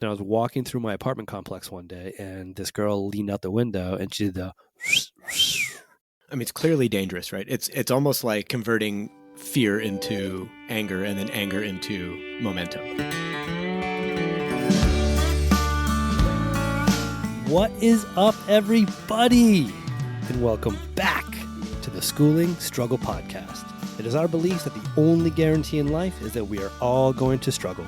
And I was walking through my apartment complex one day, and this girl leaned out the window, and she did the. I mean, it's clearly dangerous, right? It's almost like converting fear into anger and then anger into momentum. What is up, everybody? And welcome back to the Schooling Struggle Podcast. It is our belief that the only guarantee in life is that we are all going to struggle.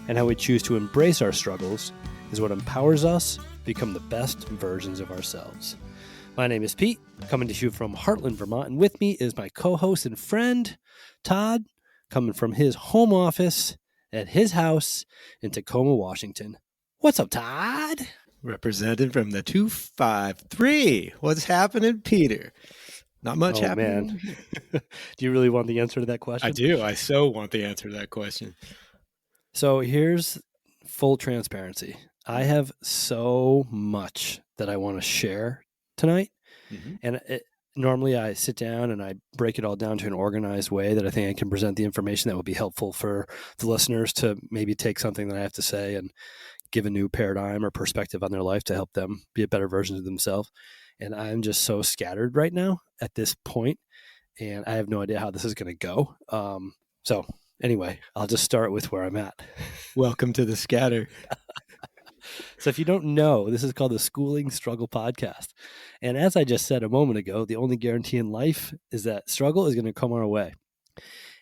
And how we choose to embrace our struggles is what empowers us to become the best versions of ourselves. My name is Pete, coming to you from Heartland, Vermont, and with me is my co-host and friend, Todd, coming from his home office at his house in Tacoma, Washington. What's up, Todd? Represented from the 253. What's happening, Peter? Not much happening. Man. Do you really want the answer to that question? I do. I so want the answer to that question. So here's full transparency. I have so much that I want to share tonight. Mm-hmm. And normally I sit down and I break it all down to an organized way that I think I can present the information that will be helpful for the listeners to maybe take something that I have to say and give a new paradigm or perspective on their life to help them be a better version of themselves. And I'm just so scattered right now at this point, and I have no idea how this is going to go. So anyway, I'll just start with where I'm at. Welcome to the scatter. So if you don't know, this is called the Schooling Struggle Podcast. And as I just said a moment ago, the only guarantee in life is that struggle is going to come our way.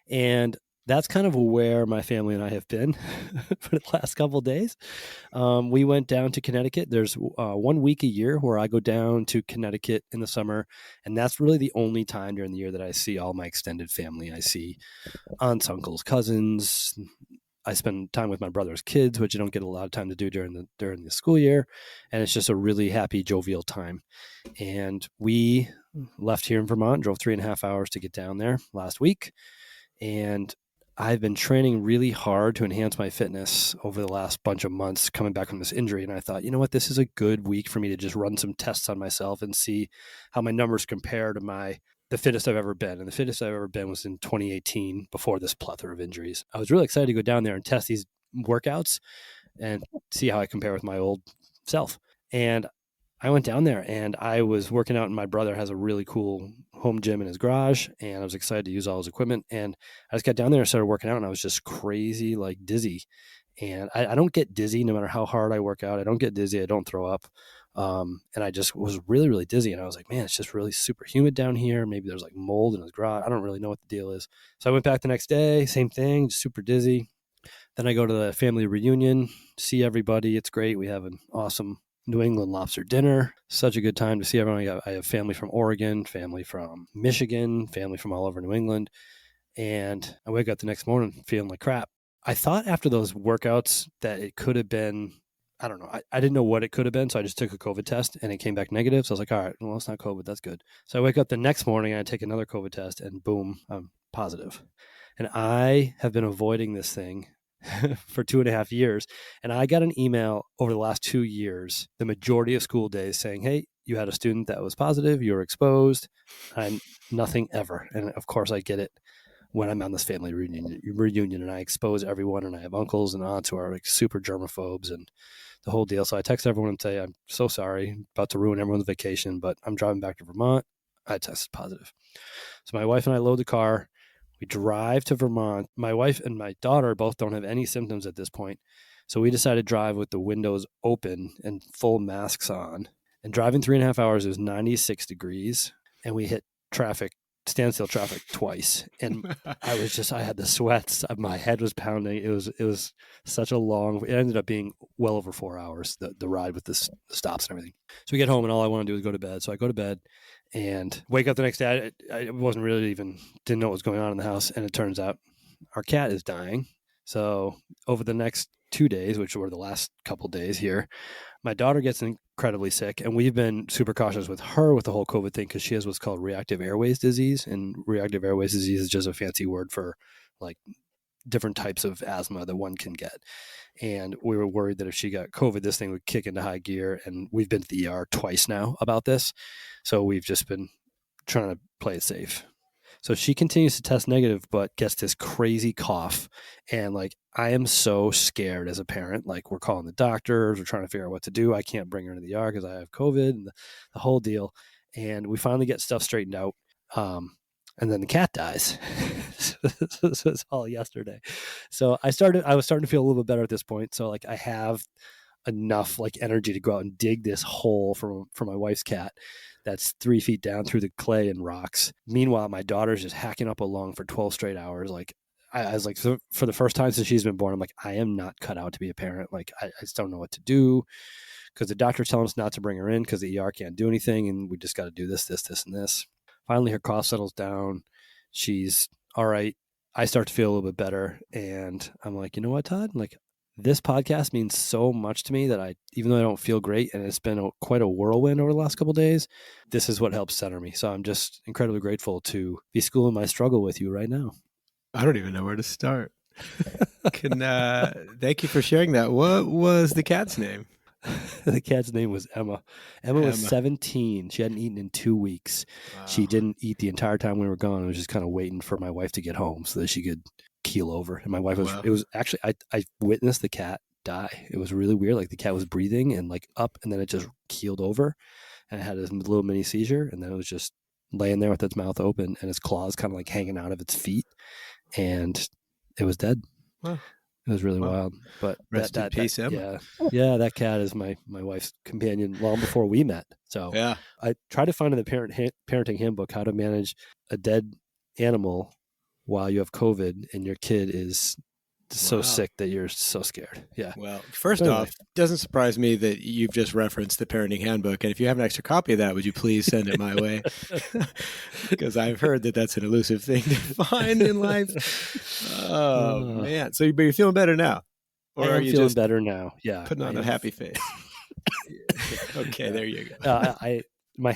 And that's kind of where my family and I have been for the last couple of days. We went down to Connecticut. There's 1 week a year where I go down to Connecticut in the summer. And that's really the only time during the year that I see all my extended family. I see aunts, uncles, cousins. I spend time with my brother's kids, which I don't get a lot of time to do during the school year. And it's just a really happy, jovial time. And we left here in Vermont, drove 3.5 hours to get down there last week. And I've been training really hard to enhance my fitness over the last bunch of months coming back from this injury. And I thought, you know what, this is a good week for me to just run some tests on myself and see how my numbers compare to the fittest I've ever been. And the fittest I've ever been was in 2018 before this plethora of injuries. I was really excited to go down there and test these workouts and see how I compare with my old self. And I went down there and I was working out, and my brother has a really cool home gym in his garage, and I was excited to use all his equipment. And I just got down there and started working out, and I was just crazy, like dizzy. And I don't get dizzy no matter how hard I work out. I don't get dizzy. I don't throw up. And I just was really, really dizzy. And I was like, man, it's just really super humid down here. Maybe there's like mold in his garage. I don't really know what the deal is. So I went back the next day, same thing, just super dizzy. Then I go to the family reunion, see everybody. It's great. We have an awesome New England lobster dinner. Such a good time to see everyone. I have family from Oregon, family from Michigan, family from all over New England. And I wake up the next morning feeling like crap. I thought after those workouts that it could have been, I don't know. I didn't know what it could have been. So I just took a COVID test and it came back negative. So I was like, all right, well, it's not COVID. That's good. So I wake up the next morning and I take another COVID test and boom, I'm positive. And I have been avoiding this thing for 2.5 years. And I got an email over the last 2 years, the majority of school days saying, hey, you had a student that was positive, you were exposed, and nothing ever. And of course I get it when I'm on this family reunion and I expose everyone, and I have uncles and aunts who are like super germaphobes and the whole deal. So I text everyone and say, I'm so sorry, about to ruin everyone's vacation, but I'm driving back to Vermont. I tested positive. So my wife and I load the car. We drive to Vermont. My wife and my daughter both don't have any symptoms at this point. So we decided to drive with the windows open and full masks on. And driving 3.5 hours, it was 96 degrees. And we hit standstill traffic twice. And I had the sweats. My head was pounding. It was such a it ended up being well over 4 hours, the ride with the stops and everything. So we get home and all I want to do is go to bed. So I go to bed and wake up the next day. I wasn't really didn't know what was going on in the house. And it turns out our cat is dying. So over the next 2 days, which were the last couple days here, my daughter gets incredibly sick. And we've been super cautious with her with the whole COVID thing because she has what's called reactive airways disease. And reactive airways disease is just a fancy word for like different types of asthma that one can get. And we were worried that if she got COVID, this thing would kick into high gear. And we've been to the ER twice now about this. So we've just been trying to play it safe. So she continues to test negative, but gets this crazy cough. And like, I am so scared as a parent. Like, we're calling the doctors, we're trying to figure out what to do. I can't bring her into the ER because I have COVID and the whole deal. And we finally get stuff straightened out. And then the cat dies. So it's all yesterday. So I was starting to feel a little bit better at this point. So like, I have enough like energy to go out and dig this hole for my wife's cat that's 3 feet down through the clay and rocks. Meanwhile, my daughter's just hacking up a lung for 12 straight hours. Like, I was like, so for the first time since she's been born, I'm like, I am not cut out to be a parent. Like, I just don't know what to do because the doctor's telling us not to bring her in because the ER can't do anything. And we just got to do this, and this. Finally, her cough settles down. She's all right. I start to feel a little bit better. And I'm like, you know what, Todd? Like, this podcast means so much to me that even though I don't feel great and it's been quite a whirlwind over the last couple of days, this is what helps center me. So I'm just incredibly grateful to be schooling my struggle with you right now. I don't even know where to start. Thank you for sharing that. What was the cat's name? The cat's name was Emma. Emma was 17. She hadn't eaten in 2 weeks. Wow. She didn't eat the entire time we were gone. I was just kind of waiting for my wife to get home so that she could keel over. And my wife was, It was actually, I witnessed the cat die. It was really weird. Like, the cat was breathing and like up, and then it just keeled over and it had a little mini seizure. And then it was just laying there with its mouth open and its claws kind of like hanging out of its feet. And it was dead. Wow. It was really wild. But rest in peace, Emma. Yeah, that cat is my wife's companion long before we met. So yeah, I tried to find in the parenting handbook how to manage a dead animal while you have COVID and your kid is so sick that you're so scared. Yeah. Well, first off, it doesn't surprise me that you've just referenced the parenting handbook. And if you have an extra copy of that, would you please send it my way? Because I've heard that that's an elusive thing to find in life. Oh, man. So you're feeling better now? Or are you feeling better now? Yeah. Putting on a happy face. Okay, there you go. My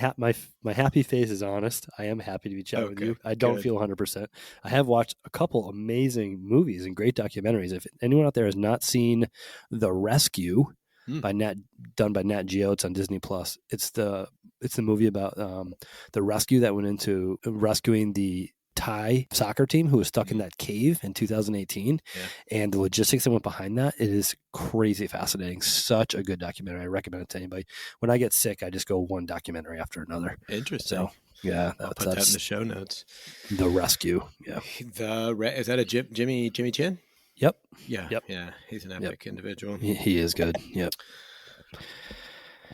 happy face is honest. I am happy to be chatting with you. I don't feel 100%. I have watched a couple amazing movies and great documentaries. If anyone out there has not seen The Rescue done by Nat Geo, it's on Disney Plus. It's the movie about the rescue that went into rescuing the Thai soccer team who was stuck in that cave in 2018 and the logistics that went behind that. It is crazy fascinating. Such a good documentary. I recommend it to anybody. When I get sick, I just go one documentary after another. Interesting. So yeah, I'll put that in the show notes. The Rescue. Yeah. Is that a Jimmy Chin? Yep. Yeah. Yep. Yeah. He's an epic individual. He is good. Yep.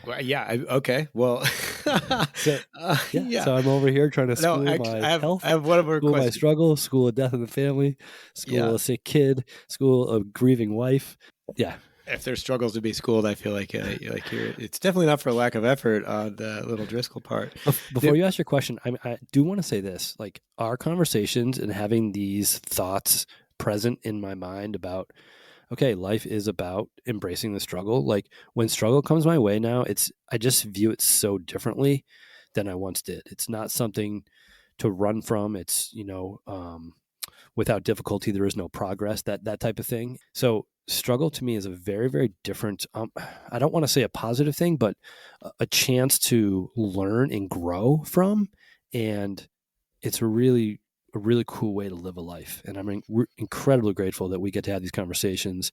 Well, yeah. Okay. Well, so I'm over here trying to school my health. I have one more school question. My struggle, school of death in the family, school a sick kid, school a grieving wife. Yeah. If there's struggles to be schooled, I feel like it's definitely not for lack of effort on the little Driscoll part. Before you ask your question, I do want to say this: like, our conversations and having these thoughts present in my mind about, okay, life is about embracing the struggle. Like, when struggle comes my way now, I just view it so differently than I once did. It's not something to run from. It's, without difficulty, there is no progress, that type of thing. So struggle to me is a very, very different, I don't want to say a positive thing, but a chance to learn and grow from. And it's a really cool way to live a life. And I'm incredibly grateful that we get to have these conversations.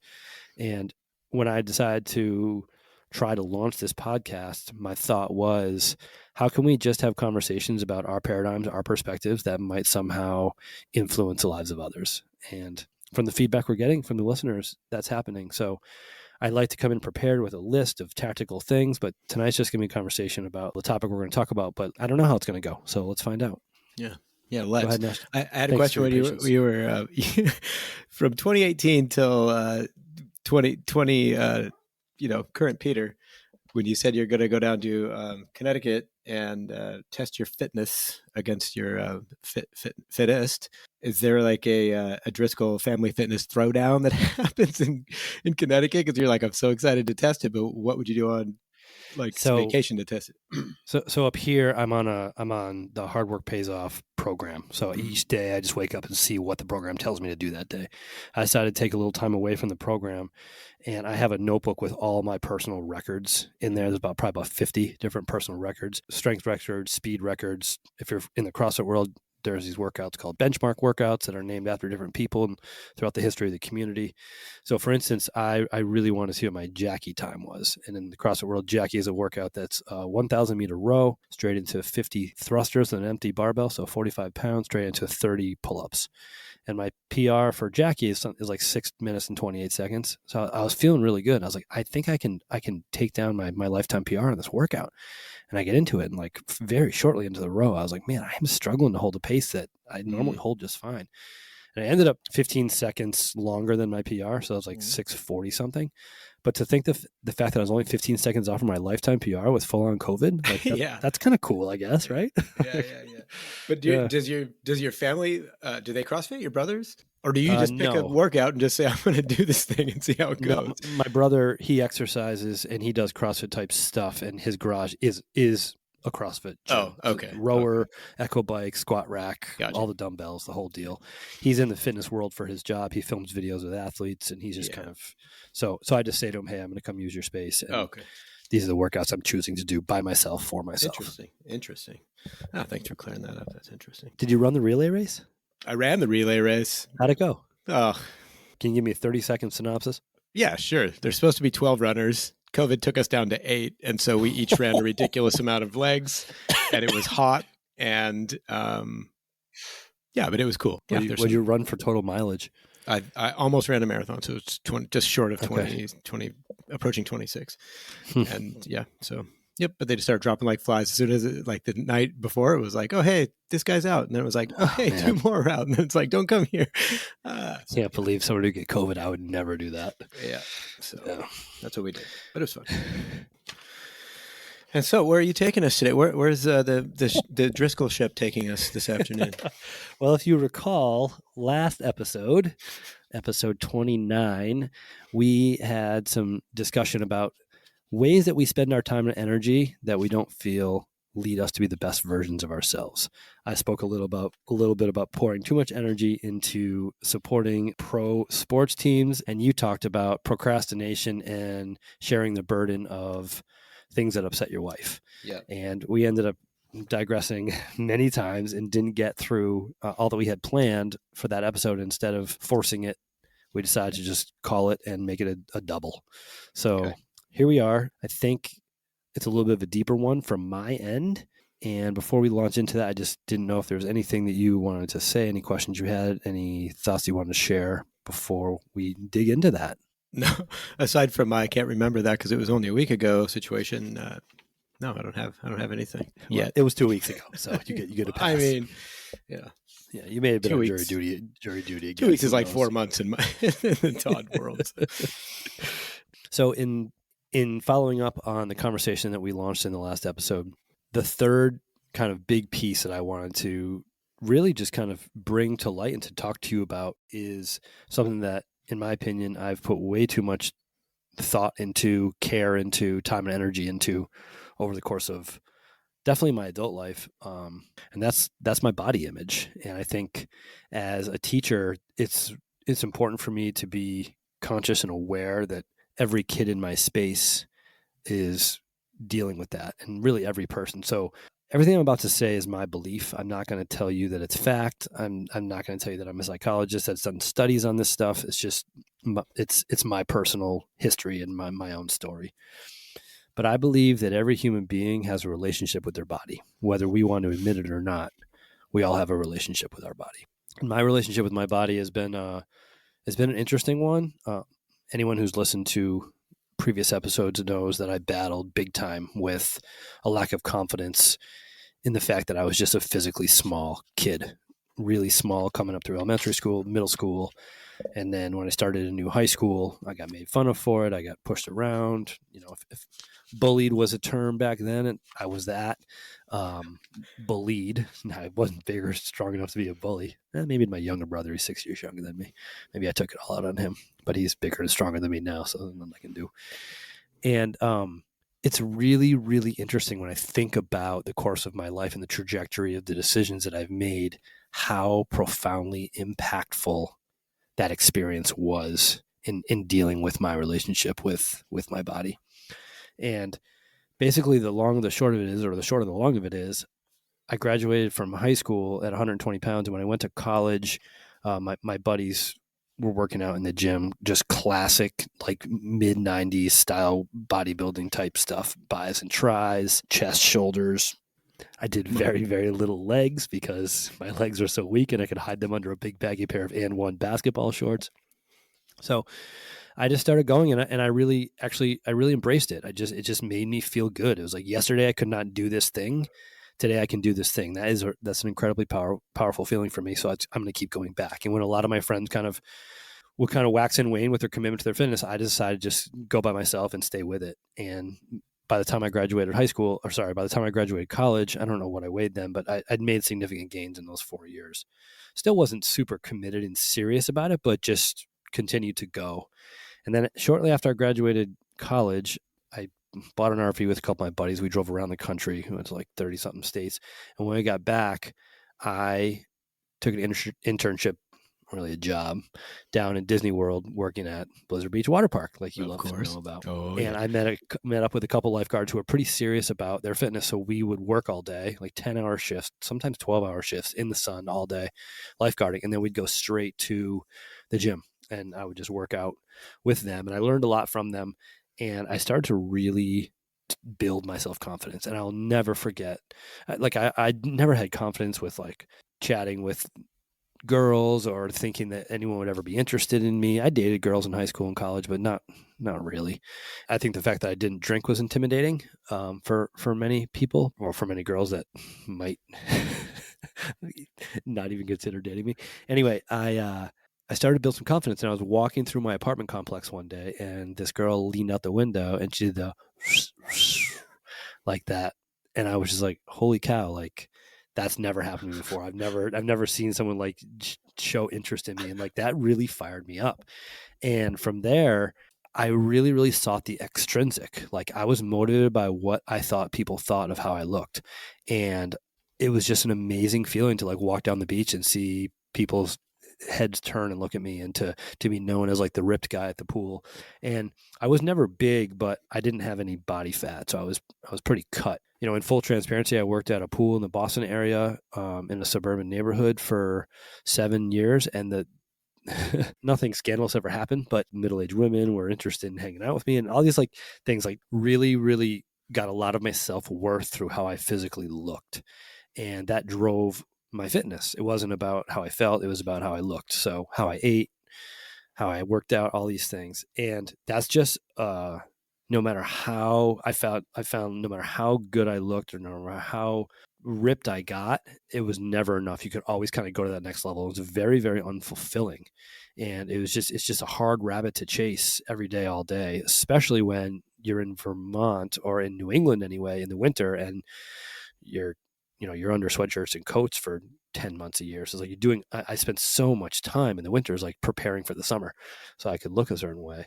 And when I decided to try to launch this podcast, my thought was, how can we just have conversations about our paradigms, our perspectives that might somehow influence the lives of others? And from the feedback we're getting from the listeners, that's happening. So I'd like to come in prepared with a list of tactical things, but tonight's just going to be a conversation about the topic we're going to talk about, but I don't know how it's going to go. So let's find out. Yeah. Yeah, let's. Go ahead, I had a question when you were from 2018 till 2020, current Peter, when you said you're going to go down to Connecticut and test your fitness against your fittest. Is there like a Driscoll family fitness throwdown that happens in Connecticut? Because you're like, I'm so excited to test it, but what would you do on vacation to test it? So up here, I'm on the Hard Work Pays Off program. So each day I just wake up and see what the program tells me to do that day. I decided to take a little time away from the program, and I have a notebook with all my personal records in there. There's probably about 50 different personal records, strength records, speed records. If you're in the CrossFit world, there's these workouts called benchmark workouts that are named after different people and throughout the history of the community. So for instance, I really want to see what my Jackie time was. And in the CrossFit world, Jackie is a workout that's a 1,000 meter row straight into 50 thrusters and an empty barbell. So 45 pounds straight into 30 pull-ups. And my PR for Jackie is like 6 minutes and 28 seconds. So I was feeling really good. I was like, I think I can take down my lifetime PR in this workout. And I get into it, and like very shortly into the row, I was like, man, I'm struggling to hold a pace that I normally hold just fine. And I ended up 15 seconds longer than my PR. So I was like 6:40 something. But to think the fact that I was only 15 seconds off from my lifetime PR with full on COVID, like that's kind of cool, I guess, right? Yeah. But does your family, do they CrossFit, your brothers? Or do you just pick a workout and just say, I'm going to do this thing and see how it goes? No, my brother, he exercises and he does CrossFit type stuff, and his garage is a CrossFit gym. Oh, okay. Rower, echo bike, squat rack, Gotcha. all the dumbbells, the whole deal. He's in the fitness world for his job. He films videos with athletes, and he's just kind of so I just say to him, hey, I'm going to come use your space. And these are the workouts I'm choosing to do by myself for myself. Interesting. Oh, thanks for clearing that up. That's interesting. Did you run the relay race? I ran the relay race. How'd it go? Oh, can you give me a 30-second synopsis? Yeah, sure. There's supposed to be 12 runners. COVID took us down to 8. And so we each ran a ridiculous amount of legs, and it was hot. And but it was cool. What did you run for total mileage? I almost ran a marathon. So it's 20, just short of 20, 20, approaching 26. And so. Yep, but they just started dropping like flies as soon as like the night before. It was like, oh hey, this guy's out, and then it was like, oh hey, man. 2 more are out, and then it's like, don't come here. Can't believe somebody would get COVID. I would never do that. Yeah, so that's what we did, but it was fun. And so, where are you taking us today? Where's the Driscoll ship taking us this afternoon? Well, if you recall, last episode 29, we had some discussion about ways that we spend our time and energy that we don't feel lead us to be the best versions of ourselves. I spoke a little bit about pouring too much energy into supporting pro sports teams, and you talked about procrastination and sharing the burden of things that upset your wife. Yeah. And we ended up digressing many times and didn't get through all that we had planned for that episode. Instead of forcing it, we decided to just call it and make it a double. So here we are. I think it's a little bit of a deeper one from my end. And before we launch into that, I just didn't know if there was anything that you wanted to say, any questions you had, any thoughts you wanted to share before we dig into that. No, aside from I can't remember that because it was only a week ago situation. No, I don't have anything yet. It was 2 weeks ago, so you get a pass. I mean, yeah, you may have been on jury duty. Again, 2 weeks is like 4 months in the Todd world. So in following up on the conversation that we launched in the last episode, the third kind of big piece that I wanted to really just kind of bring to light and to talk to you about is something that, in my opinion, I've put way too much thought into, care into, time and energy into over the course of definitely my adult life. And that's my body image. And I think as a teacher, it's important for me to be conscious and aware that every kid in my space is dealing with that, and really every person. So everything I'm about to say is my belief. I'm not going to tell you that it's fact. I'm not going to tell you that I'm a psychologist that's done studies on this stuff. It's just, it's my personal history and my own story. But I believe that every human being has a relationship with their body, whether we want to admit it or not. We all have a relationship with our body. And my relationship with my body has been an interesting one. Anyone who's listened to previous episodes knows that I battled big time with a lack of confidence in the fact that I was just a physically small kid, really small, coming up through elementary school, middle school. And then when I started a new high school, I got made fun of for it. I got pushed around. If bullied was a term back then, I was that. Bullied. I wasn't big or strong enough to be a bully. Maybe my younger brother, he's 6 years younger than me. Maybe I took it all out on him, but he's bigger and stronger than me now, so there's nothing I can do. And it's really, really interesting when I think about the course of my life and the trajectory of the decisions that I've made, how profoundly impactful that experience was in dealing with my relationship with my body. And basically the long and the short of it is, or the short and the long of it is, I graduated from high school at 120 pounds. And when I went to college, my buddies were working out in the gym, just classic, like mid 90s style bodybuilding type stuff, bis and tris, chest, shoulders. I did very, very little legs because my legs were so weak and I could hide them under a big baggy pair of and one basketball shorts. So I just started going, and I really embraced it. It just made me feel good. It was like yesterday I could not do this thing. Today I can do this thing. That's an incredibly powerful feeling for me. So I'm going to keep going back. And when a lot of my friends would wax and wane with their commitment to their fitness, I decided to just go by myself and stay with it. And by the time I graduated by the time I graduated college, I don't know what I weighed then, but I'd made significant gains in those 4 years. Still wasn't super committed and serious about it, but just continued to go. And then shortly after I graduated college, I bought an RV with a couple of my buddies. We drove around the country. We went to like 30 something states. And when we got back, I took an internship, really a job, down in Disney World working at Blizzard Beach Water Park, like you love to know about. Oh, and yeah. I met up with a couple lifeguards who were pretty serious about their fitness. So we would work all day, like 10-hour shifts, sometimes 12-hour shifts in the sun all day, lifeguarding. And then we'd go straight to the gym and I would just work out with them. And I learned a lot from them. And I started to really build my self-confidence. And I'll never forget, like I never had confidence with like chatting with girls or thinking that anyone would ever be interested in me. I dated girls in high school and college, but not really. I think the fact that I didn't drink was intimidating for many people, or for many girls that might not even consider dating me. Anyway, I started to build some confidence, and I was walking through my apartment complex one day, and this girl leaned out the window and she did the like that, and I was just like, "Holy cow!" Like, that's never happened to me before. I've never seen someone like show interest in me, and like that really fired me up. And from there, I really, really sought the extrinsic. Like, I was motivated by what I thought people thought of how I looked, and it was just an amazing feeling to like walk down the beach and see people's heads turn and look at me, and to be known as like the ripped guy at the pool. And I was never big, but I didn't have any body fat, so I was pretty cut. In full transparency, I worked at a pool in the Boston area, in a suburban neighborhood for 7 years, and nothing scandalous ever happened, but middle-aged women were interested in hanging out with me, and all these like things like really, really got a lot of my self-worth through how I physically looked. And that drove my fitness. It wasn't about how I felt, it was about how I looked. So how I ate, how I worked out, all these things. And that's just no matter how I found no matter how good I looked, or no matter how ripped I got, it was never enough. You could always kind of go to that next level. It was very, very unfulfilling. And it's just a hard rabbit to chase every day, all day, especially when you're in Vermont, or in New England anyway, in the winter, and you're under sweatshirts and coats for 10 months a year. So it's like I spent so much time in the winters, like preparing for the summer so I could look a certain way.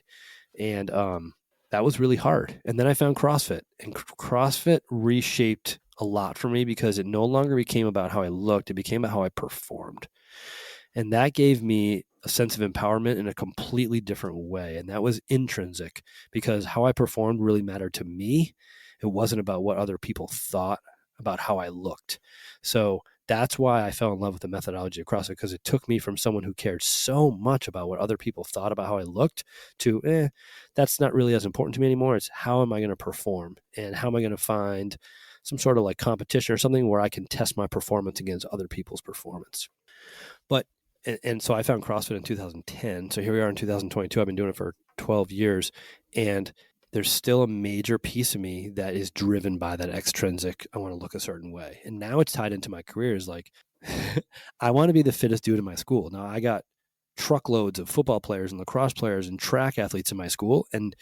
And that was really hard. And then I found CrossFit, and CrossFit reshaped a lot for me because it no longer became about how I looked. It became about how I performed. And that gave me a sense of empowerment in a completely different way. And that was intrinsic, because how I performed really mattered to me. It wasn't about what other people thought about how I looked. So that's why I fell in love with the methodology of CrossFit, because it took me from someone who cared so much about what other people thought about how I looked to, that's not really as important to me anymore. It's how am I going to perform, and how am I going to find some sort of like competition or something where I can test my performance against other people's performance. But, and so I found CrossFit in 2010. So here we are in 2022. I've been doing it for 12 years, and there's still a major piece of me that is driven by that extrinsic. I want to look a certain way. And now it's tied into my career, is like, I want to be the fittest dude in my school. Now I got truckloads of football players and lacrosse players and track athletes in my school, and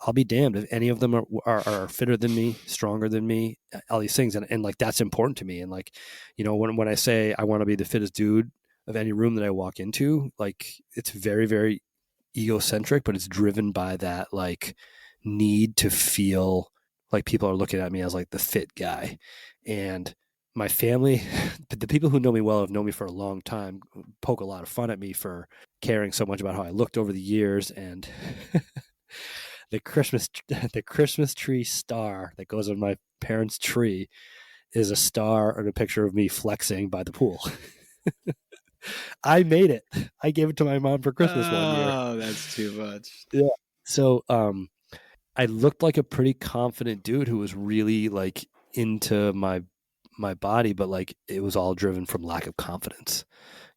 I'll be damned if any of them are fitter than me, stronger than me, all these things. And like, that's important to me. And like, when I say I want to be the fittest dude of any room that I walk into, like, it's very, very egocentric, but it's driven by that like need to feel like people are looking at me as like the fit guy. And my family, the people who know me well, have known me for a long time, poke a lot of fun at me for caring so much about how I looked over the years. And the Christmas tree star that goes on my parents' tree is a star and a picture of me flexing by the pool. I made it. I gave it to my mom for Christmas one year. Oh, that's too much. Yeah. So I looked like a pretty confident dude who was really like into my body, but like it was all driven from lack of confidence,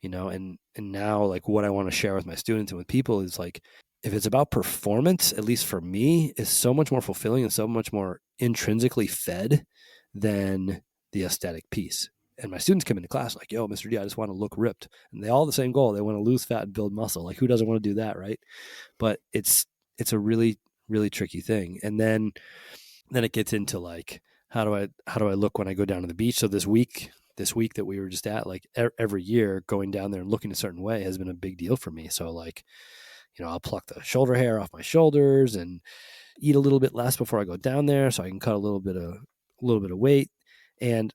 and now like what I want to share with my students and with people is like, if it's about performance, at least for me, is so much more fulfilling and so much more intrinsically fed than the aesthetic piece. And my students come into class like, yo, Mr. D, I just want to look ripped. And they all have the same goal. They want to lose fat and build muscle. Like, who doesn't want to do that, right? But it's a really, really tricky thing. And then it gets into like, how do I look when I go down to the beach? So this week that we were just at, like every year going down there and looking a certain way has been a big deal for me. So like, I'll pluck the shoulder hair off my shoulders and eat a little bit less before I go down there so I can cut a little bit of weight. And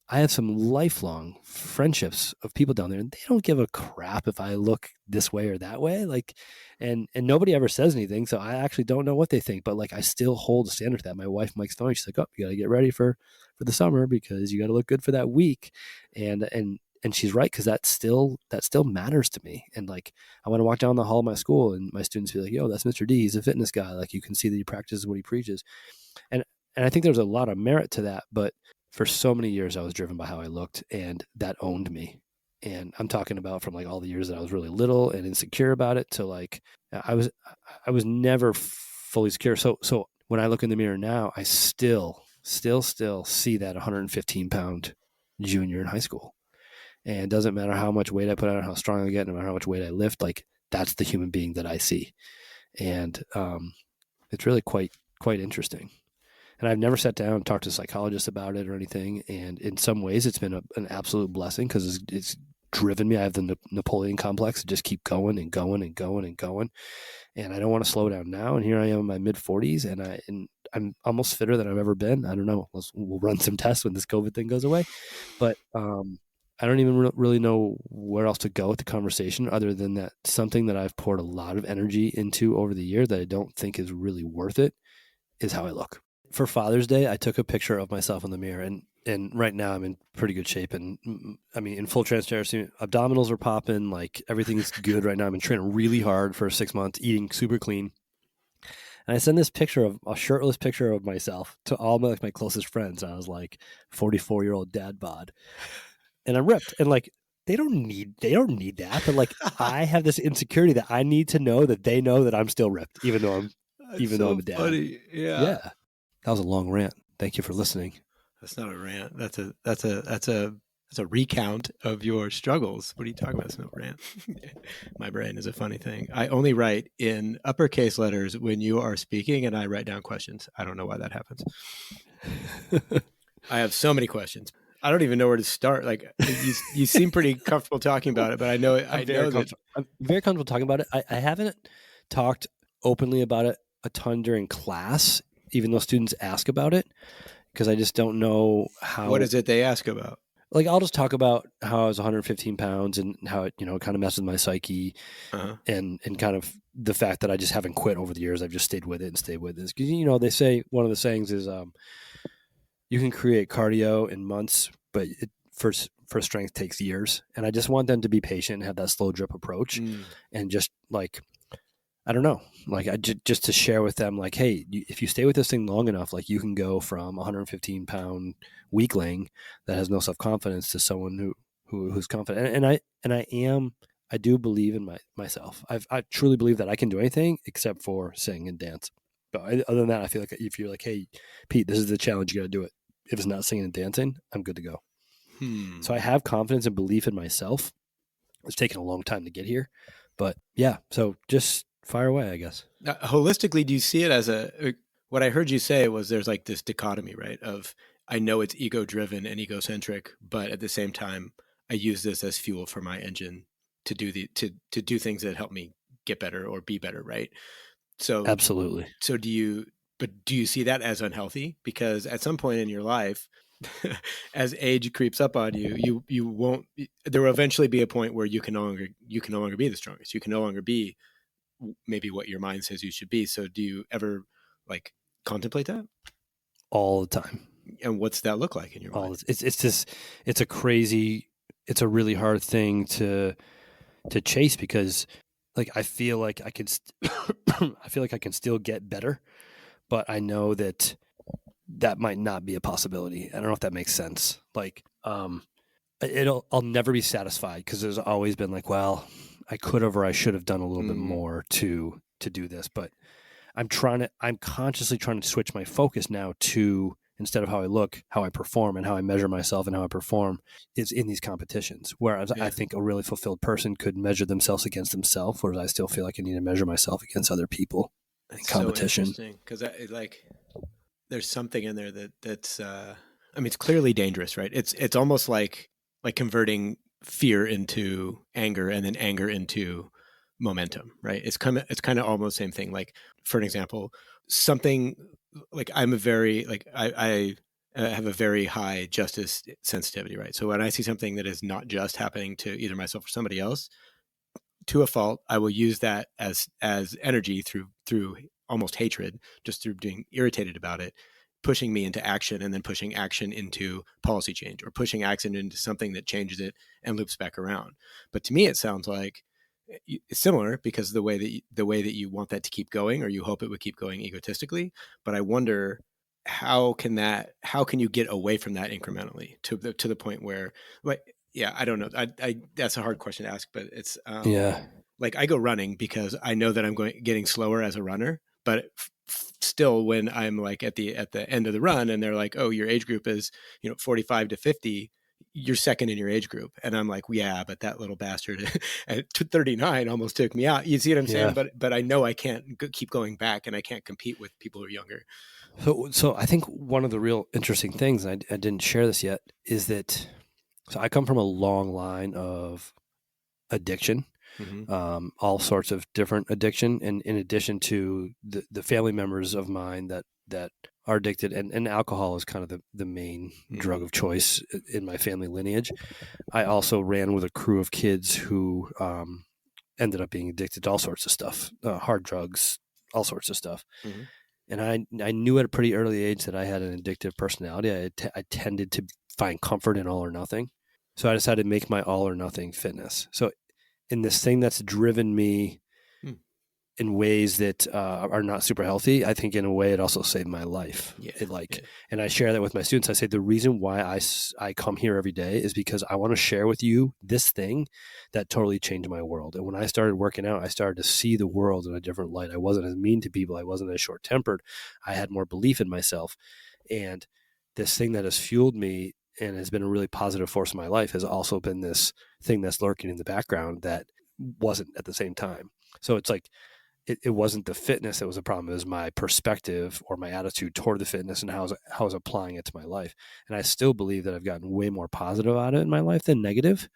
I have some lifelong friendships of people down there, and they don't give a crap if I look this way or that way. Like, and nobody ever says anything, so I actually don't know what they think. But like, I still hold a standard to that. My wife Mike's phone. She's like, "Oh, you got to get ready for the summer because you got to look good for that week," and she's right, because that still matters to me. And like, I want to walk down the hall of my school and my students be like, "Yo, that's Mr. D. He's a fitness guy. Like, you can see that he practices what he preaches." And I think there's a lot of merit to that, but for so many years I was driven by how I looked, and that owned me. And I'm talking about from like all the years that I was really little and insecure about it to like I was never fully secure. So when I look in the mirror now, I still see that 115-pound junior in high school. And it doesn't matter how much weight I put on, how strong I get, no matter how much weight I lift, like that's the human being that I see. And it's really quite interesting. And I've never sat down and talked to a psychologist about it or anything. And in some ways, it's been an absolute blessing, because it's driven me. I have the Napoleon complex to just keep going and going and going and going. And I don't want to slow down now. And here I am in my mid 40s, and I'm almost fitter than I've ever been. I don't know. We'll run some tests when this COVID thing goes away. But I don't even really know where else to go with the conversation, other than that something that I've poured a lot of energy into over the year that I don't think is really worth it is how I look. For Father's Day, I took a picture of myself in the mirror, and right now I'm in pretty good shape. And I mean, in full transparency, abdominals are popping, like everything's good right now. I've been training really hard for 6 months, eating super clean. And I sent this picture of a shirtless picture of myself to all my closest friends. I was like 44-year-old dad bod, and I'm ripped. And like, they don't need that. But like, I have this insecurity that I need to know that they know that I'm still ripped, even though I'm a dad. Funny. Yeah. That was a long rant. Thank you for listening. That's not a rant. That's a recount of your struggles. What are you talking about? It's no rant. My brain is a funny thing. I only write in uppercase letters when you are speaking, and I write down questions. I don't know why that happens. I have so many questions. I don't even know where to start. Like, you seem pretty comfortable talking about it, but I know I'm very comfortable talking about it. I haven't talked openly about it a ton during class, even though students ask about it, because I just don't know how. What is it they ask about? Like, I'll just talk about how I was 115 pounds and how it, kind of messes with my psyche, and kind of the fact that I just haven't quit over the years. I've just stayed with it. Because, they say, one of the sayings is, you can create cardio in months, but for strength takes years. And I just want them to be patient and have that slow drip approach, and just like, I don't know, like just to share with them, like, hey, if you stay with this thing long enough, like you can go from 115-pound weakling that has no self-confidence to someone who's confident. And I do believe in myself. I truly believe that I can do anything except for sing and dance. But other than that, I feel like if you're like, hey, Pete, this is the challenge, you got to do it. If it's not singing and dancing, I'm good to go. So I have confidence and belief in myself. It's taken a long time to get here, but yeah. So just fire away, I guess. Holistically, do you see it as what I heard you say was there's like this dichotomy, right? Of, I know it's ego driven and egocentric, but at the same time, I use this as fuel for my engine to do to do things that help me get better or be better, right? So absolutely. So do you see that as unhealthy? Because at some point in your life, as age creeps up on you, you won't. There will eventually be a point where you can no longer be the strongest. You can no longer be maybe what your mind says you should be. So do you ever like contemplate that? All the time. And what's that look like in your all mind? this. It's just it's a crazy, it's a really hard thing to chase because like I feel like I can I feel like I can still get better, but I know that that might not be a possibility. I don't know if that makes sense. Like I'll never be satisfied because there's always been like, well, I could have or I should have done a little bit Mm, more to do this, but I'm consciously trying to switch my focus now to, instead of how I look, how I perform, and how I measure myself and how I perform is in these competitions. Whereas I yeah. think a really fulfilled person could measure themselves against themselves, whereas I still feel like I need to measure myself against other people in That's so competition. interesting because like there's something in there that's I mean, it's clearly dangerous, right? It's almost like converting fear into anger and then anger into momentum, right? It's kind of almost the same thing. Like for an example, something like I'm a very like I have a very high justice sensitivity, right? So when I see something that is not just happening to either myself or somebody else, to a fault, I will use that as energy through almost hatred, just through being irritated about it, pushing me into action, and then pushing action into policy change, or pushing action into something that changes it and loops back around. But to me, it sounds like it's similar because the way that you want that to keep going, or you hope it would keep going egotistically. But I wonder how can you get away from that incrementally to the point where, like, yeah, I don't know. I That's a hard question to ask, but it's Yeah. like I go running because I know that I'm getting slower as a runner, but still when I'm like at the end of the run and they're like, "Oh, your age group is, 45 to 50, you're second in your age group." And I'm like, "Yeah, but that little bastard at 39 almost took me out." You see what I'm saying? Yeah. But I know I can't keep going back, and I can't compete with people who are younger. So I think one of the real interesting things, and I didn't share this yet, is that so I come from a long line of addiction, Mhm. all sorts of different addiction, and in addition to the family members of mine that are addicted, and alcohol is kind of the main drug Mhm. of choice in my family lineage. I also ran with a crew of kids who ended up being addicted to all sorts of stuff, hard drugs, all sorts of stuff. Mhm. And I knew at a pretty early age that I had an addictive personality. I tended to find comfort in all or nothing. So I decided to make my all or nothing fitness. So in this thing that's driven me Mm. in ways that are not super healthy, I think in a way it also saved my life. Yeah. It like, Yeah. and I share that with my students. I say the reason why I come here every day is because I want to share with you this thing that totally changed my world. And when I started working out, I started to see the world in a different light. I wasn't as mean to people. I wasn't as short tempered. I had more belief in myself. And this thing that has fueled me and has been a really positive force in my life has also been this thing that's lurking in the background that wasn't at the same time. So it's like it wasn't the fitness that was a problem. It was my perspective or my attitude toward the fitness and how I was applying it to my life. And I still believe that I've gotten way more positive out of it in my life than negative.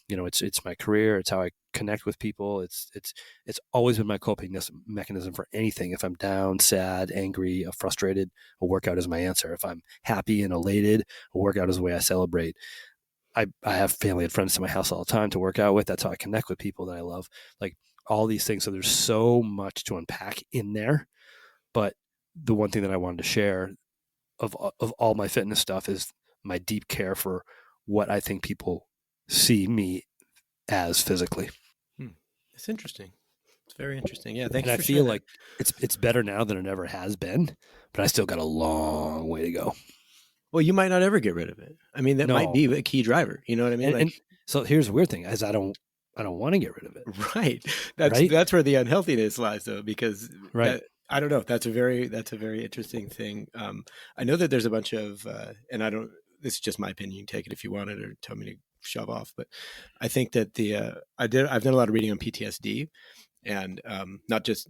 It's my career. It's how I connect with people. It's always been my coping mechanism for anything. If I'm down, sad, angry, frustrated, a workout is my answer. If I'm happy and elated, a workout is the way I celebrate. I have family and friends to my house all the time to work out with. That's how I connect with people that I love. Like all these things. So there's so much to unpack in there. But the one thing that I wanted to share of all my fitness stuff is my deep care for what I think people see me as physically. Hmm. It's interesting. It's very interesting. Yeah. Thank And you I for feel sharing that. like it's better now than it ever has been, but I still got a long way to go. Well, you might not ever get rid of it. I mean, that might No. be a key driver. You know what I mean? And Like, so here's the weird thing is I don't want to get rid of it. right. That's Right? that's where the unhealthiness lies, though, because Right. that I don't know. That's a very interesting thing. I know that there's a bunch of, and I don't. This is just my opinion. You can take it if you want it, or tell me to shove off. But I think that I've done a lot of reading on PTSD, and not just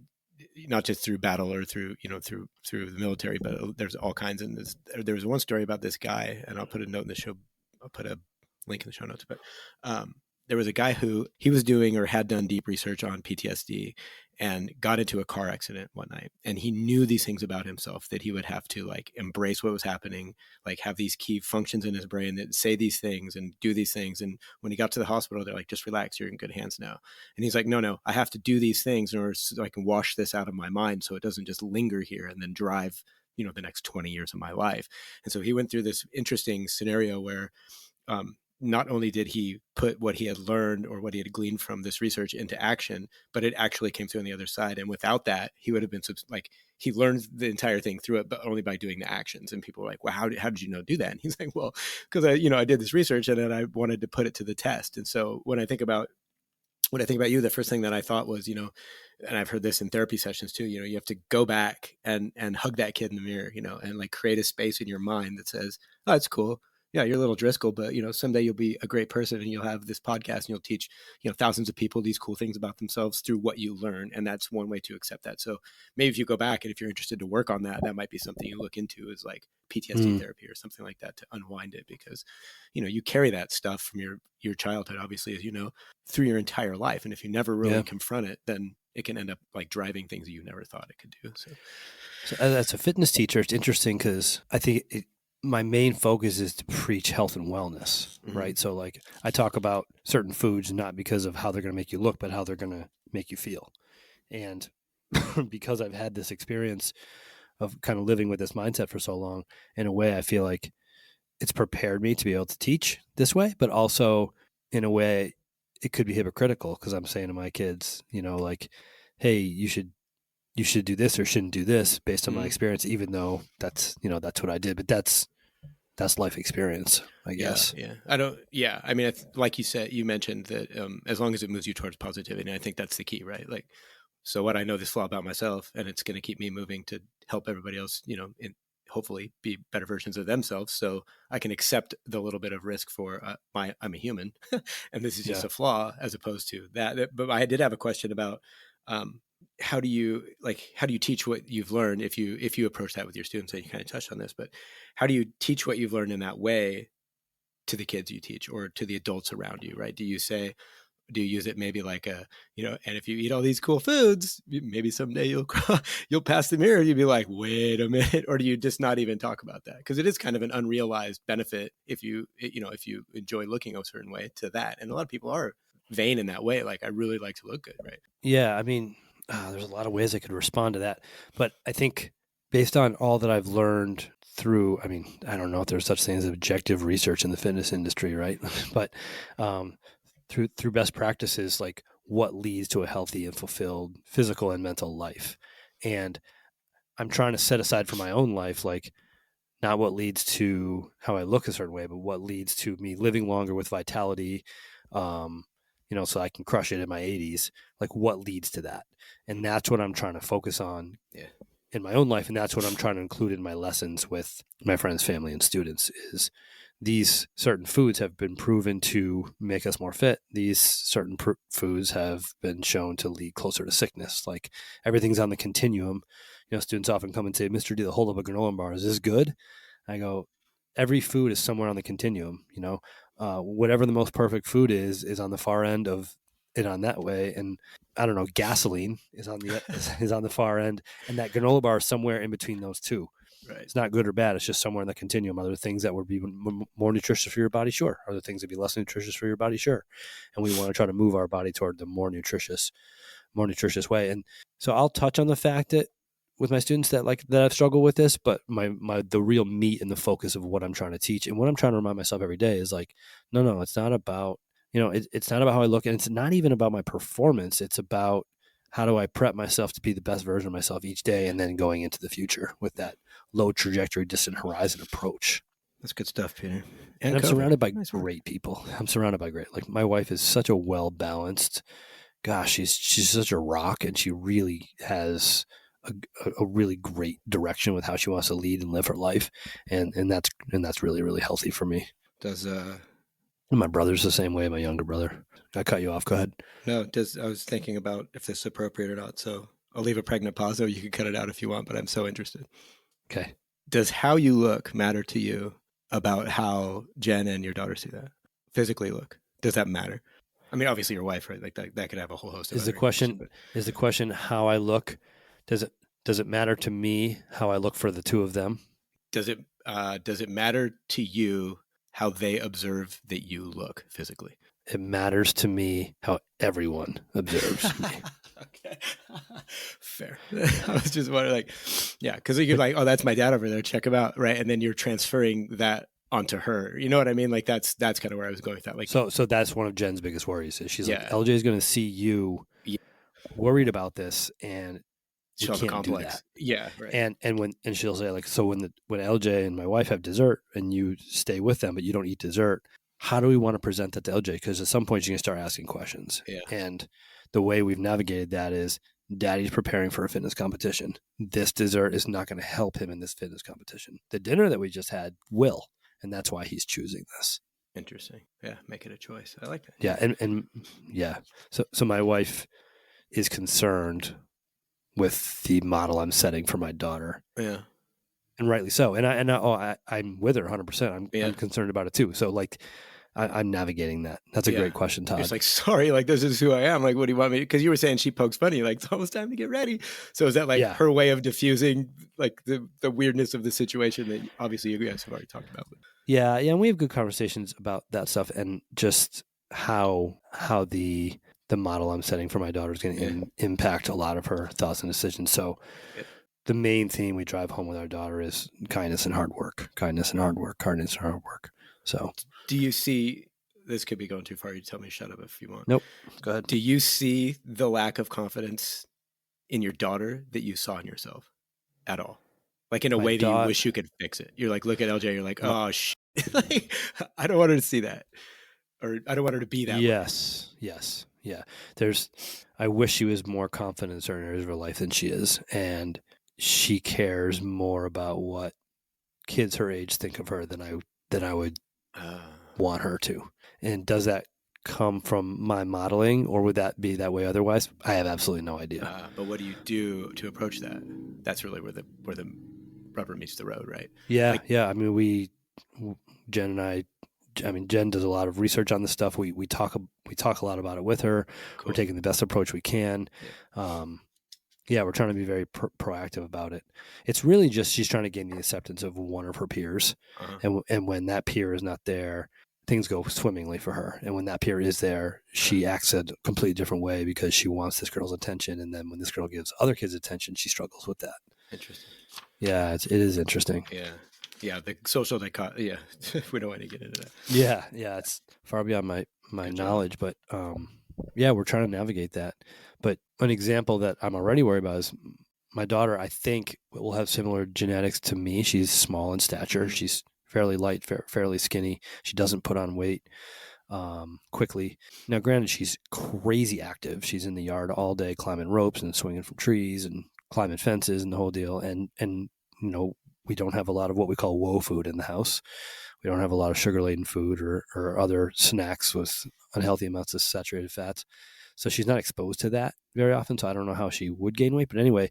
through battle or through the military, but there's all kinds. And there was one story about this guy, and I'll put a note in the show. I'll put a link in the show notes. But um, there was a guy who he was doing or had done deep research on PTSD and got into a car accident one night, and he knew these things about himself that he would have to like embrace what was happening, like have these key functions in his brain that say these things and do these things. And when he got to the hospital, they're like, just relax, you're in good hands now. And he's like, no, I have to do these things in order so I can wash this out of my mind so it doesn't just linger here and then drive the next 20 years of my life. And so he went through this interesting scenario where not only did he put what he had learned or what he had gleaned from this research into action, but it actually came through on the other side. And without that, he would have been like, he learned the entire thing through it, but only by doing the actions. And people were like, well, how did you do that? And he's like, well, because I did this research and then I wanted to put it to the test. And so when I think about you, the first thing that I thought was, and I've heard this in therapy sessions too, you have to go back and hug that kid in the mirror, and like create a space in your mind that says, oh, it's cool. Yeah, you're a little Driscoll, but someday you'll be a great person and you'll have this podcast and you'll teach, thousands of people these cool things about themselves through what you learn. And that's one way to accept that. So maybe if you go back and if you're interested to work on that, that might be something you look into, is like PTSD therapy or something like that, to unwind it, because, you carry that stuff from your childhood, obviously, as through your entire life. And if you never really confront it, then it can end up like driving things that you never thought it could do. So as a fitness teacher, it's interesting because I think my main focus is to preach health and wellness, right? So like I talk about certain foods, not because of how they're going to make you look, but how they're going to make you feel. And because I've had this experience of kind of living with this mindset for so long, in a way, I feel like it's prepared me to be able to teach this way, but also in a way it could be hypocritical because I'm saying to my kids, like, hey, you should do this or shouldn't do this based on my experience, even though that's what I did, but that's life experience, I guess. I mean, like you mentioned that as long as it moves you towards positivity, and I think that's the key, right? Like, so what I know this flaw about myself, and it's going to keep me moving to help everybody else, hopefully be better versions of themselves. So I can accept the little bit of risk for I'm a human and this is just a flaw, as opposed to that. But I did have a question about, how do you teach what you've learned if you approach that with your students? And you kind of touched on this, but how do you teach what you've learned in that way to the kids you teach or to the adults around you, right? Do you use it maybe like and if you eat all these cool foods, maybe someday you'll pass the mirror and you'll be like, wait a minute, or do you just not even talk about that? Because it is kind of an unrealized benefit if you enjoy looking a certain way to that. And a lot of people are vain in that way. Like, I really like to look good, right? Yeah, I mean, there's a lot of ways I could respond to that, but I think based on all that I've learned through, I mean, I don't know if there's such thing as objective research in the fitness industry, right? But through best practices, like what leads to a healthy and fulfilled physical and mental life. And I'm trying to set aside for my own life, like not what leads to how I look a certain way, but what leads to me living longer with vitality, so I can crush it in my 80s, like what leads to that. And that's what I'm trying to focus on in my own life. And that's what I'm trying to include in my lessons with my friends, family, and students, is these certain foods have been proven to make us more fit. These certain foods have been shown to lead closer to sickness. Like, everything's on the continuum. Students often come and say, Mr. D, the whole of a granola bar, is this good? I go, every food is somewhere on the continuum. Whatever the most perfect food is on the far end of it on that way. And I don't know, gasoline is on the far end, and that granola bar is somewhere in between those two. Right. It's not good or bad. It's just somewhere in the continuum. Are there things that would be more nutritious for your body? Sure. Are there things that would be less nutritious for your body? Sure. And we want to try to move our body toward the more nutritious way. And so I'll touch on the fact that with my students that I've struggled with this, but the real meat and the focus of what I'm trying to teach and what I'm trying to remind myself every day is like, no, it's not about, it's not about how I look, and it's not even about my performance. It's about how do I prep myself to be the best version of myself each day, and then going into the future with that low trajectory, distant horizon approach. That's good stuff, Peter. And I'm surrounded by great people. I'm surrounded by like my wife is such a well-balanced, gosh, she's such a rock, and she really has a really great direction with how she wants to lead and live her life. And that's really, really healthy for me. And my brother's the same way, my younger brother. I cut you off. Go ahead. No, I was thinking about if this is appropriate or not. So I'll leave a pregnant pause, so you can cut it out if you want, but I'm so interested. Okay. Does how you look matter to you about how Jen and your daughter see that? Physically look. Does that matter? I mean, obviously your wife, right? Like that could have a whole host of Is the question how I look? Does it matter to me how I look for the two of them? Does it matter to you how they observe that you look physically? It matters to me how everyone observes me. Okay. Fair. I was just wondering, like, yeah, because you're like, oh, that's my dad over there. Check him out, right? And then you're transferring that onto her. You know what I mean? Like that's kind of where I was going with that. Like, So that's one of Jen's biggest worries. Is she's like, yeah, LJ is going to see you yeah, worried about this, and we she'll have a can't do that. complex. Yeah, right. And she'll say like, so when LJ and my wife have dessert and you stay with them but you don't eat dessert, how do we want to present that to LJ? Because at some point you're going to start asking questions. Yeah. And the way we've navigated that is daddy's preparing for a fitness competition. This dessert is not going to help him in this fitness competition. The dinner that we just had will, and that's why he's choosing this. Interesting. Yeah, make it a choice. I like that. Yeah, and yeah. So my wife is concerned with the model I'm setting for my daughter. Yeah. And rightly so. And I'm with her 100%. I'm concerned about it too. So like, I'm navigating that. That's a great question, Todd. It's like, sorry, like this is who I am. Like, what do you want me? Because you were saying she pokes fun. Like, it's almost time to get ready. So is that like her way of diffusing like the weirdness of the situation that obviously you guys have already talked about? Yeah, and we have good conversations about that stuff and just how the model I'm setting for my daughter is going to impact a lot of her thoughts and decisions. So the main theme we drive home with our daughter is kindness and hard work. Kindness and hard work. Kindness and hard work. So do you see, this could be going too far. You tell me to shut up if you want. Nope. Go ahead. Do you see the lack of confidence in your daughter that you saw in yourself at all? Like in a way that you wish you could fix it. You're like, look at LJ. You're like, oh, shit. Like, I don't want her to see that. Or I don't want her to be that way. Yes. Yeah. I wish she was more confident in certain areas of her life than she is. And she cares more about what kids her age think of her than I would want her to. And does that come from my modeling, or would that be that way otherwise? I have absolutely no idea. But what do you do to approach that? That's really where the rubber meets the road, right? Yeah, yeah. I mean, Jen and I mean, Jen does a lot of research on this stuff. We talk a lot about it with her. Cool. We're taking the best approach we can. Yeah. We're trying to be very proactive about it. It's really just she's trying to gain the acceptance of one of her peers, and when that peer is not there, things go swimmingly for her. And when that peer is there, she acts a completely different way because she wants this girl's attention. And then when this girl gives other kids attention, she struggles with that. Interesting. Yeah, it is interesting. Yeah, the social dichotomy. Yeah, we don't want to get into that. Yeah, it's far beyond my knowledge, but yeah, we're trying to navigate that. But an example that I'm already worried about is my daughter. I think will have similar genetics to me. She's small in stature. She's fairly light, fairly skinny. She doesn't put on weight quickly. Now, granted, she's crazy active. She's in the yard all day, climbing ropes and swinging from trees and climbing fences and the whole deal. And you know, we don't have a lot of what we call woe food in the house. We don't have a lot of sugar-laden food or other snacks with unhealthy amounts of saturated fats. So she's not exposed to that very often. So I don't know how she would gain weight. But anyway,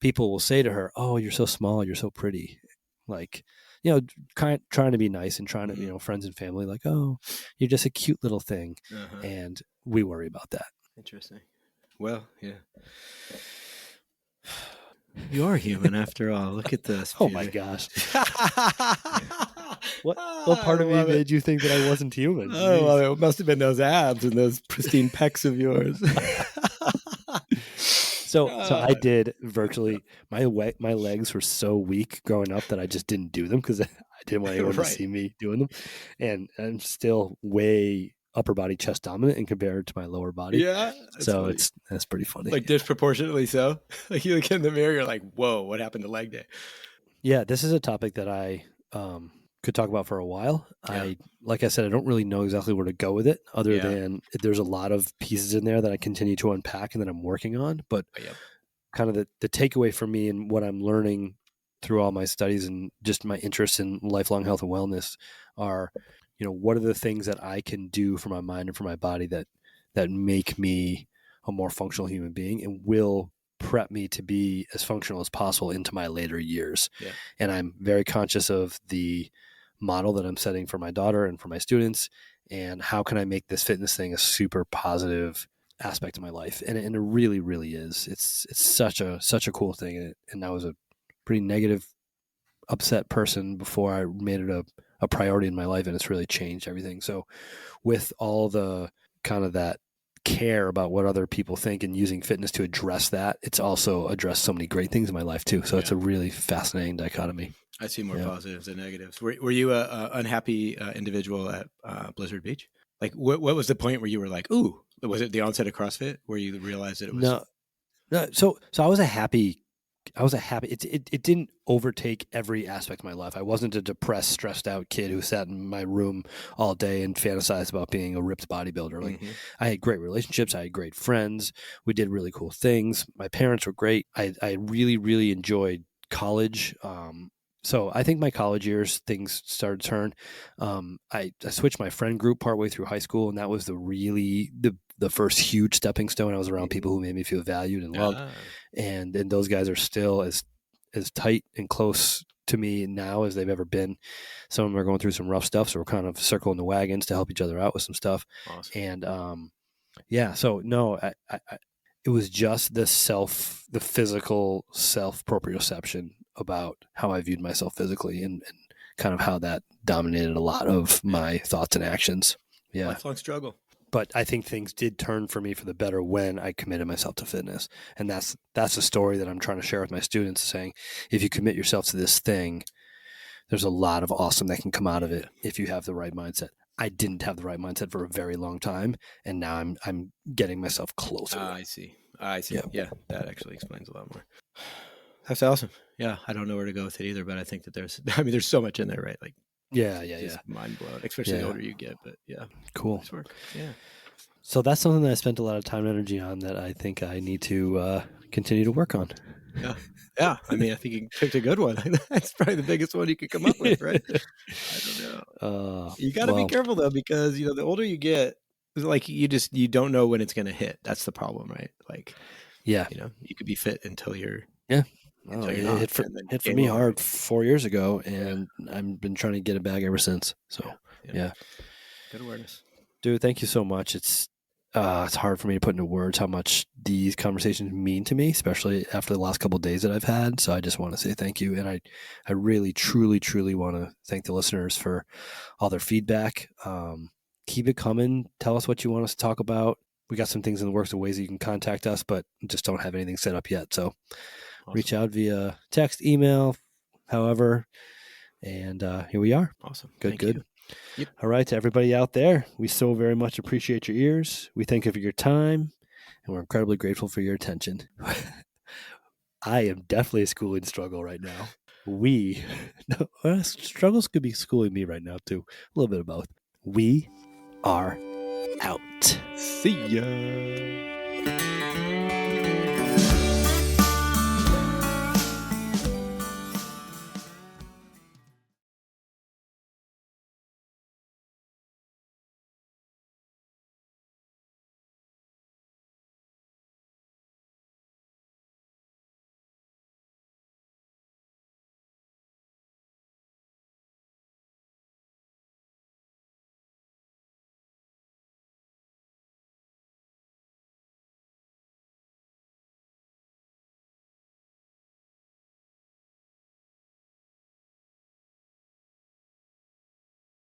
people will say to her, "Oh, you're so small. You're so pretty." Like, you know, trying to be nice and trying to, you know, friends and family, like, "Oh, you're just a cute little thing." And we worry about that. Interesting. Well, yeah. You are human after all. Look at this. Oh my gosh. What part of me made you think that I wasn't human? Oh, well, it must have been those abs and those pristine pecs of yours. So I did virtually, my legs were so weak growing up that I just didn't do them because I didn't want anyone to see me doing them. And I'm still way upper body chest dominant and compared to my lower body. Yeah. So that's pretty funny. Like disproportionately so. Like you look in the mirror, you're like, whoa, what happened to leg day? Yeah, this is a topic that I could talk about for a while. Yeah. Like I said, I don't really know exactly where to go with it other than there's a lot of pieces in there that I continue to unpack and that I'm working on. But kind of the takeaway for me and what I'm learning through all my studies and just my interest in lifelong health and wellness are, you know, what are the things that I can do for my mind and for my body that make me a more functional human being and will prep me to be as functional as possible into my later years. Yeah. And I'm very conscious of the model that I'm setting for my daughter and for my students, and how can I make this fitness thing a super positive aspect of my life. And it really, really is. It's such a cool thing. And I was a pretty negative, upset person before I made it a priority in my life, and it's really changed everything. So with all the kind of that care about what other people think and using fitness to address that, it's also addressed so many great things in my life too. So it's a really fascinating dichotomy. I see more positives than negatives. Were you a unhappy individual at Blizzard Beach? Like, what was the point where you were like, ooh, was it the onset of CrossFit where you realized that it was? No. So I was a happy. It didn't overtake every aspect of my life. I wasn't a depressed, stressed out kid who sat in my room all day and fantasized about being a ripped bodybuilder. Like, I had great relationships. I had great friends. We did really cool things. My parents were great. I really, really enjoyed college. So I think my college years, things started to turn. I switched my friend group partway through high school, and that was the first huge stepping stone. I was around people who made me feel valued and loved, and those guys are still as tight and close to me now as they've ever been. Some of them are going through some rough stuff, so we're kind of circling the wagons to help each other out with some stuff. Awesome. And so no, it was just the physical self proprioception about how I viewed myself physically and kind of how that dominated a lot of my thoughts and actions. Yeah. Lifelong struggle. But I think things did turn for me for the better when I committed myself to fitness. And that's a story that I'm trying to share with my students, saying, if you commit yourself to this thing, there's a lot of awesome that can come out of it if you have the right mindset. I didn't have the right mindset for a very long time, and now I'm getting myself closer. I see. Yeah, that actually explains a lot more. That's awesome. Yeah, I don't know where to go with it either, but I think that there's so much in there, right? Like, mind blowing, especially the older you get. But yeah, cool. Nice work. Yeah. So that's something that I spent a lot of time and energy on that I think I need to continue to work on. Yeah. I mean, I think you picked a good one. That's probably the biggest one you could come up with, right? I don't know. You got to be careful though, because the older you get, it's like you don't know when it's going to hit. That's the problem, right? Like, you could be fit until you're it hit for me hard 4 years ago, and I've been trying to get it back ever since. So yeah. Good awareness, dude. Thank you so much. It's hard for me to put into words how much these conversations mean to me, especially after the last couple of days that I've had. So I just want to say thank you. And I really, truly, truly want to thank the listeners for all their feedback. Keep it coming. Tell us what you want us to talk about. We got some things in the works of ways that you can contact us, but just don't have anything set up yet. So reach out via text, email, however. And here we are. Awesome. Good. You. Yep. All right, to everybody out there, we so very much appreciate your ears. We thank you for your time, and we're incredibly grateful for your attention. I am definitely a schooling struggle right now. Struggles could be schooling me right now too. A little bit of both. We are out. See ya.